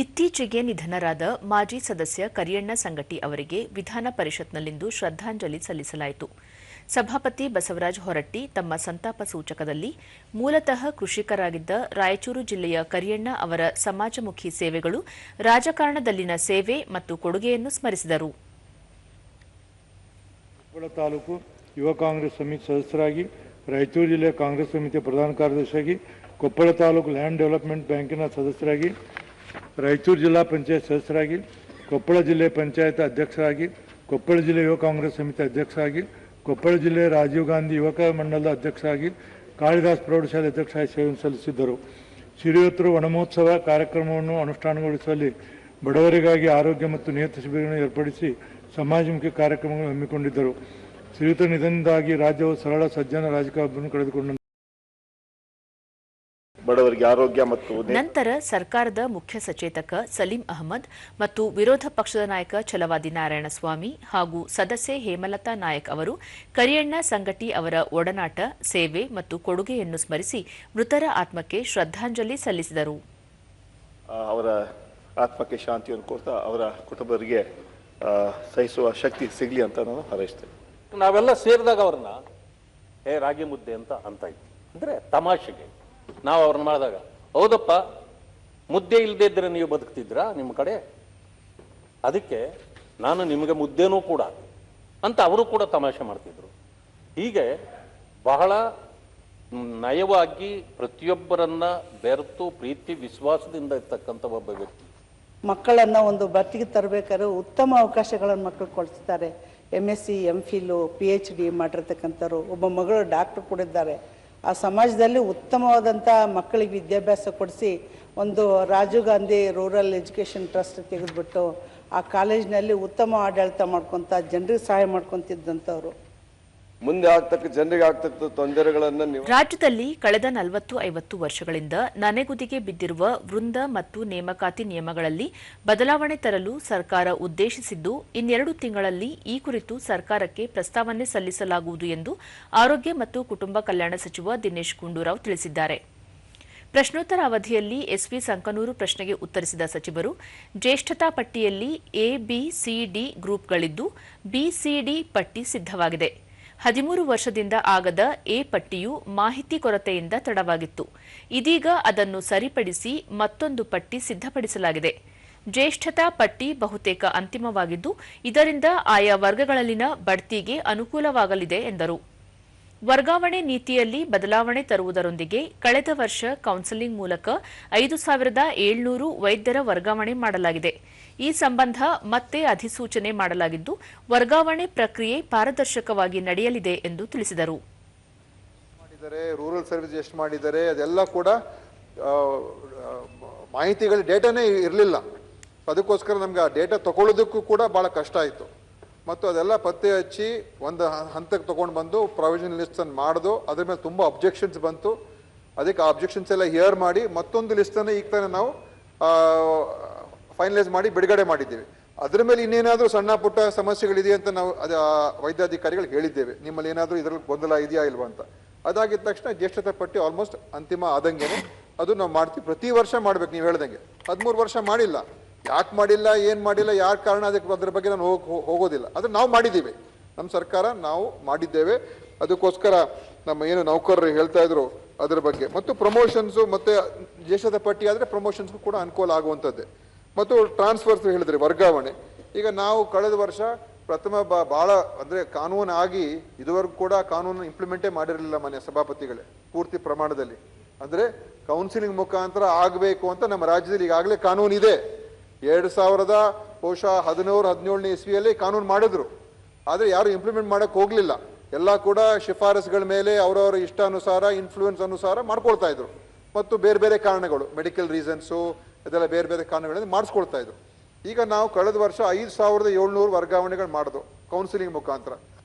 ಇತ್ತೀಚೆಗೆ ನಿಧನರಾದ ಮಾಜಿ ಸದಸ್ಯ ಕರಿಯಣ್ಣ ಸಂಗಟಿ ಅವರಿಗೆ ವಿಧಾನ ಪರಿಷತ್ನಲ್ಲಿಂದು ಶ್ರದ್ಧಾಂಜಲಿ ಸಲ್ಲಿಸಲಾಯಿತು. ಸಭಾಪತಿ ಬಸವರಾಜ ಹೊರಟ್ಟಿ ತಮ್ಮ ಸಂತಾಪ ಸೂಚಕದಲ್ಲಿ ಮೂಲತಃ ಕೃಷಿಕರಾಗಿದ್ದ ರಾಯಚೂರು ಜಿಲ್ಲೆಯ ಕರಿಯಣ್ಣ ಅವರ ಸಮಾಜಮುಖಿ ಸೇವೆಗಳು, ರಾಜಕಾರಣದಲ್ಲಿನ ಸೇವೆ ಮತ್ತು ಕೊಡುಗೆಯನ್ನು ಸ್ಮರಿಸಿದರು. ಕೊಪ್ಪಳ ತಾಲೂಕು ಯುವ ಕಾಂಗ್ರೆಸ್ ಸಮಿತಿ ಸದಸ್ಯರಾಗಿ, ರಾಯಚೂರು ಜಿಲ್ಲೆಯ ಕಾಂಗ್ರೆಸ್ ಸಮಿತಿಯ ಪ್ರಧಾನ ಕಾರ್ಯದರ್ಶಿಯಾಗಿ, ಕೊಪ್ಪಳ ತಾಲೂಕು ಲ್ಯಾಂಡ್ ಡೆವಲಪ್ಮೆಂಟ್ ಬ್ಯಾಂಕಿನ ಸದಸ್ಯರಾಗಿ, ರಾಯಚೂರು ಜಿಲ್ಲಾ ಪಂಚಾಯತ್ ಸದಸ್ಯರಾಗಿ, ಕೊಪ್ಪಳ ಜಿಲ್ಲೆ ಪಂಚಾಯತ್ ಅಧ್ಯಕ್ಷರಾಗಿ, ಕೊಪ್ಪಳ ಜಿಲ್ಲೆ ಯುವ ಕಾಂಗ್ರೆಸ್ ಸಮಿತಿ ಅಧ್ಯಕ್ಷರಾಗಿ, ಕೊಪ್ಪಳ ಜಿಲ್ಲೆ ರಾಜೀವ್ ಗಾಂಧಿ ಯುವಕ ಮಂಡಲದ ಅಧ್ಯಕ್ಷರಾಗಿ, ಕಾಳಿದಾಸ್ ಪ್ರೌಢಶಾಲೆ ಅಧ್ಯಕ್ಷರಾಗಿ ಸೇವೆ ಸಲ್ಲಿಸಿದ್ದರು. ಶ್ರೀಯುತರು ವನಮಹೋತ್ಸವ ಕಾರ್ಯಕ್ರಮವನ್ನು ಅನುಷ್ಠಾನಗೊಳಿಸುವಲ್ಲಿ ಬಡವರಿಗಾಗಿ ಆರೋಗ್ಯ ಮತ್ತು ನೇತ್ರ ಶಿಬಿರಗಳನ್ನು ಏರ್ಪಡಿಸಿ ಸಮಾಜಮುಖಿ ಕಾರ್ಯಕ್ರಮಗಳನ್ನು ಹಮ್ಮಿಕೊಂಡಿದ್ದರು. ಶ್ರೀಯುತರ ನಿಧನದಿಂದಾಗಿ ರಾಜ್ಯವು ಸರಳ ಸಜ್ಜನ ರಾಜಕಾರಣವನ್ನು ಕಳೆದುಕೊಂಡ ಬಡವರಿಗೆ ಆರೋಗ್ಯ ಮತ್ತು ನಂತರ ಸರ್ಕಾರದ ಮುಖ್ಯ ಸಚೇತಕ ಸಲೀಂ ಅಹಮದ್ ಮತ್ತು ವಿರೋಧ ಪಕ್ಷದ ನಾಯಕ ಛಲವಾದಿ ನಾರಾಯಣಸ್ವಾಮಿ ಹಾಗೂ ಸದಸ್ಯೆ ಹೇಮಲತಾ ನಾಯಕ್ ಅವರು ಕರಿಯಣ್ಣ ಸಂಗಟಿ ಅವರ ಒಡನಾಟ, ಸೇವೆ ಮತ್ತು ಕೊಡುಗೆಯನ್ನು ಸ್ಮರಿಸಿ ಮೃತರ ಆತ್ಮಕ್ಕೆ ಶ್ರದ್ಧಾಂಜಲಿ ಸಲ್ಲಿಸಿದರು. ಅವರ ಆತ್ಮಕ್ಕೆ ಶಾಂತಿಯನ್ನು ಕೋರ್ತಾ ಅವರ ಕುಟುಂಬರಿಗೆ ಸಹಿಸುವ ಶಕ್ತಿ ಸಿಗಲಿ ಅಂತ ನಾನು ಹಾರೈಸ್ತೇನೆ. ನಾವೆಲ್ಲ ಸೇರಿದಾಗ ಅವ್ರನ್ನ ರಾಗಿ ಮುದ್ದೆ ಅಂತ ಇತ್ತು ಅಂದರೆ ತಮಾಷೆಗೆ ನಾವು ಅವ್ರನ್ನ ಮಾಡಿದಾಗ, ಹೌದಪ್ಪ ಮುದ್ದೆ ಇಲ್ಲದೆ ಇದ್ದರೆ ನೀವು ಬದುಕ್ತಿದ್ರಾ ನಿಮ್ಮ ಕಡೆ, ಅದಕ್ಕೆ ನಾನು ನಿಮಗೆ ಮುದ್ದೆನೂ ಕೂಡ ಅಂತ ಅವರು ಕೂಡ ತಮಾಷೆ ಮಾಡ್ತಿದ್ರು. ಹೀಗೆ ಬಹಳ ನಯವಾಗಿ ಪ್ರತಿಯೊಬ್ಬರನ್ನ ಬೆರೆತು ಪ್ರೀತಿ ವಿಶ್ವಾಸದಿಂದ ಇರ್ತಕ್ಕಂಥ ಒಬ್ಬ ವ್ಯಕ್ತಿ. ಮಕ್ಕಳನ್ನು ಒಂದು ಬತ್ತಿಗೆ ತರಬೇಕಾದ್ರೆ ಉತ್ತಮ ಅವಕಾಶಗಳನ್ನು ಮಕ್ಕಳು ಕೊಡಿಸ್ತಾರೆ. MSc MPhil PhD ಮಾಡಿರ್ತಕ್ಕಂಥವ್ರು, ಒಬ್ಬ ಮಗಳು ಡಾಕ್ಟರ್ ಕೂಡ ಇದ್ದಾರೆ. ಆ ಸಮಾಜದಲ್ಲಿ ಉತ್ತಮವಾದಂಥ ಮಕ್ಕಳಿಗೆ ವಿದ್ಯಾಭ್ಯಾಸ ಕೊಡಿಸಿ ಒಂದು Rajiv Gandhi rural education trust ತೆಗೆದುಬಿಟ್ಟು ಆ ಕಾಲೇಜಿನಲ್ಲಿ ಉತ್ತಮ ಆಡಳಿತ ಮಾಡ್ಕೊತ ಜನರಿಗೆ ಸಹಾಯ ಮಾಡ್ಕೊತಿದ್ದಂಥವ್ರು. ಮುಂದೆ ಜನರಿಗೆ ಆಗ್ತಕ್ಕ ತೊಂದರೆಗಳನ್ನು ರಾಜ್ಯದಲ್ಲಿ ಕಳೆದ 40-50 ವರ್ಷಗಳಿಂದ ನನೆಗುದಿಗೆ ಬಿದ್ದಿರುವ ವೃಂದ ಮತ್ತು ನೇಮಕಾತಿ ನಿಯಮಗಳಲ್ಲಿ ಬದಲಾವಣೆ ತರಲು ಸರ್ಕಾರ ಉದ್ದೇಶಿಸಿದ್ದು, ಇನ್ನೆರಡು ತಿಂಗಳಲ್ಲಿ ಈ ಕುರಿತು ಸರ್ಕಾರಕ್ಕೆ ಪ್ರಸ್ತಾವನೆ ಸಲ್ಲಿಸಲಾಗುವುದು ಎಂದು ಆರೋಗ್ಯ ಮತ್ತು ಕುಟುಂಬ ಕಲ್ಯಾಣ ಸಚಿವ ದಿನೇಶ್ ಗುಂಡೂರಾವ್ ತಿಳಿಸಿದ್ದಾರೆ. ಪ್ರಶ್ನೋತ್ತರ ಅವಧಿಯಲ್ಲಿ ಎಸ್ವಿ ಸಂಕನೂರು ಪ್ರಶ್ನೆಗೆ ಉತ್ತರಿಸಿದ ಸಚಿವರು, ಜ್ಯೇಷ್ಠತಾ ಪಟ್ಟಿಯಲ್ಲಿ ABCD ಗ್ರೂಪ್ಗಳಿದ್ದು BCD ಪಟ್ಟಿ ಸಿದ್ಧವಾಗಿದೆ. 13 ವರ್ಷದಿಂದ ಆಗದ ಎ ಪಟ್ಟಿಯು ಮಾಹಿತಿ ಕೊರತೆಯಿಂದ ತಡವಾಗಿತ್ತು. ಇದೀಗ ಅದನ್ನು ಸರಿಪಡಿಸಿ ಮತ್ತೊಂದು ಪಟ್ಟಿ ಸಿದ್ಧಪಡಿಸಲಾಗಿದೆ. ಜ್ಯೇಷ್ಠತಾ ಪಟ್ಟಿ ಬಹುತೇಕ ಅಂತಿಮವಾಗಿದ್ದು, ಇದರಿಂದ ಆಯಾ ವರ್ಗಗಳಲ್ಲಿನ ಬಡ್ತಿಗೆ ಅನುಕೂಲವಾಗಲಿದೆ ಎಂದರು. ವರ್ಗಾವಣೆ ನೀತಿಯಲ್ಲಿ ಬದಲಾವಣೆ ತರುವುದರೊಂದಿಗೆ ಕಳೆದ ವರ್ಷ ಕೌನ್ಸೆಲಿಂಗ್ ಮೂಲಕ 5,700 ವೈದ್ಯರ ವರ್ಗಾವಣೆ ಮಾಡಲಾಗಿದೆ. ಈ ಸಂಬಂಧ ಮತ್ತೆ ಅಧಿಸೂಚನೆ ಮಾಡಲಾಗಿದ್ದು, ವರ್ಗಾವಣೆ ಪ್ರಕ್ರಿಯೆ ಪಾರದರ್ಶಕವಾಗಿ ನಡೆಯಲಿದೆ ಎಂದು ತಿಳಿಸಿದರು. ರೂರಲ್ ಸರ್ವಿಸ್ ಎಷ್ಟು ಮಾಡಿದ್ದಾರೆ ಅದೆಲ್ಲ ಕೂಡ ಮಾಹಿತಿಗಳ ಡೇಟಾನೇ ಇರಲಿಲ್ಲ. ಅದಕ್ಕೋಸ್ಕರ ನಮ್ಗೆ ಆ ಡೇಟಾ ತಗೊಳ್ಳೋದಕ್ಕೂ ಕೂಡ ಭಾಳ ಕಷ್ಟ ಆಯಿತು. ಮತ್ತು ಅದೆಲ್ಲ ಪತ್ತೆ ಹಚ್ಚಿ ಒಂದು ಹಂತಕ್ಕೆ ತೊಗೊಂಡು ಬಂದು ಪ್ರಾವಿಷನಲ್ ಲಿಸ್ಟನ್ನು ಮಾಡಿದು, ಅದ್ರ ಮೇಲೆ ತುಂಬ ಅಬ್ಜೆಕ್ಷನ್ಸ್ ಬಂತು. ಅದಕ್ಕೆ ಆ ಅಬ್ಜೆಕ್ಷನ್ಸ್ ಎಲ್ಲ ಹಿಯರ್ ಮಾಡಿ ಮತ್ತೊಂದು ಲಿಸ್ಟನ್ನು ಈಗ ತಾನೇ ನಾವು ಫೈನಲೈಸ್ ಮಾಡಿ ಬಿಡುಗಡೆ ಮಾಡಿದ್ದೀವಿ. ಅದ್ರ ಮೇಲೆ ಇನ್ನೇನಾದರೂ ಸಣ್ಣ ಪುಟ್ಟ ಸಮಸ್ಯೆಗಳಿದೆಯಾ ಅಂತ ನಾವು ವೈದ್ಯಾಧಿಕಾರಿಗಳಿಗೆ ಹೇಳಿದ್ದೇವೆ, ನಿಮ್ಮಲ್ಲಿ ಏನಾದರೂ ಇದರಲ್ಲಿ ಗೊಂದಲ ಇದೆಯಾ ಇಲ್ವಾ ಅಂತ. ಅದಾಗಿದ್ದ ತಕ್ಷಣ ಜ್ಯೇಷ್ಠತಾ ಪಟ್ಟಿ ಆಲ್ಮೋಸ್ಟ್ ಅಂತಿಮ ಆದಂಗೆನೆ ಅದು ನಾವು ಮಾಡ್ತೀವಿ. ಪ್ರತಿ ವರ್ಷ ಮಾಡ್ಬೇಕು. ನೀವು ಹೇಳ್ದಂಗೆ 13 ವರ್ಷ ಮಾಡಿಲ್ಲ. ಯಾಕೆ ಮಾಡಿಲ್ಲ, ಏನು ಮಾಡಿಲ್ಲ, ಯಾರ ಕಾರಣ, ಅದ್ರ ಬಗ್ಗೆ ನಾನು ಹೋಗೋದಿಲ್ಲ. ಅದನ್ನು ನಾವು ಮಾಡಿದ್ದೀವಿ, ನಮ್ಮ ಸರ್ಕಾರ ನಾವು ಮಾಡಿದ್ದೇವೆ. ಅದಕ್ಕೋಸ್ಕರ ನಮ್ಮ ಏನು ನೌಕರರು ಹೇಳ್ತಾ ಇದ್ರು ಅದ್ರ ಬಗ್ಗೆ. ಮತ್ತು ಪ್ರಮೋಷನ್ಸು ಮತ್ತು ಜ್ಯೇಷ್ಠತಾ ಪಟ್ಟಿ ಆದರೆ ಪ್ರಮೋಷನ್ಸ್ಗೂ ಕೂಡ ಅನುಕೂಲ ಆಗುವಂಥದ್ದೇ. ಮತ್ತು ಟ್ರಾನ್ಸ್ಫರ್ಸ್ ಹೇಳಿದ್ರೆ ವರ್ಗಾವಣೆ. ಈಗ ನಾವು ಕಳೆದ ವರ್ಷ ಪ್ರಥಮ ಭಾಳ ಅಂದರೆ ಕಾನೂನು ಆಗಿ ಇದುವರೆಗೂ ಕೂಡ ಕಾನೂನು ಇಂಪ್ಲಿಮೆಂಟೇ ಮಾಡಿರಲಿಲ್ಲ ಮನೆ ಸಭಾಪತಿಗಳೇ ಪೂರ್ತಿ ಪ್ರಮಾಣದಲ್ಲಿ. ಅಂದರೆ ಕೌನ್ಸಿಲಿಂಗ್ ಮುಖಾಂತರ ಆಗಬೇಕು ಅಂತ ನಮ್ಮ ರಾಜ್ಯದಲ್ಲಿ ಈಗಾಗಲೇ ಕಾನೂನು ಇದೆ. 2000 ಬಹುಶಃ 17ನೇ ಇಸ್ವಿಯಲ್ಲಿ ಕಾನೂನು ಮಾಡಿದ್ರು. ಆದರೆ ಯಾರು ಇಂಪ್ಲಿಮೆಂಟ್ ಮಾಡೋಕ್ಕೆ ಹೋಗಲಿಲ್ಲ. ಎಲ್ಲ ಕೂಡ ಶಿಫಾರಸುಗಳ ಮೇಲೆ ಅವರವರ ಇಷ್ಟಾನುಸಾರ ಇನ್ಫ್ಲೂಯೆನ್ಸ್ ಅನುಸಾರ ಮಾಡ್ಕೊಳ್ತಾ ಇದ್ರು. ಮತ್ತು ಬೇರೆ ಬೇರೆ ಕಾರಣಗಳು, ಮೆಡಿಕಲ್ ರೀಸನ್ಸು, ಇದೆಲ್ಲ ಬೇರೆ ಬೇರೆ ಕಾರಣಗಳಿಂದ ಮಾಡಿಸ್ಕೊಳ್ತಾ ಇದ್ರು. ಈಗ ನಾವು ಕಳೆದ ವರ್ಷ 5,700 ವರ್ಗಾವಣೆಗಳು ಮಾಡಿದ್ವು ಕೌನ್ಸಿಲಿಂಗ್ ಮುಖಾಂತರ.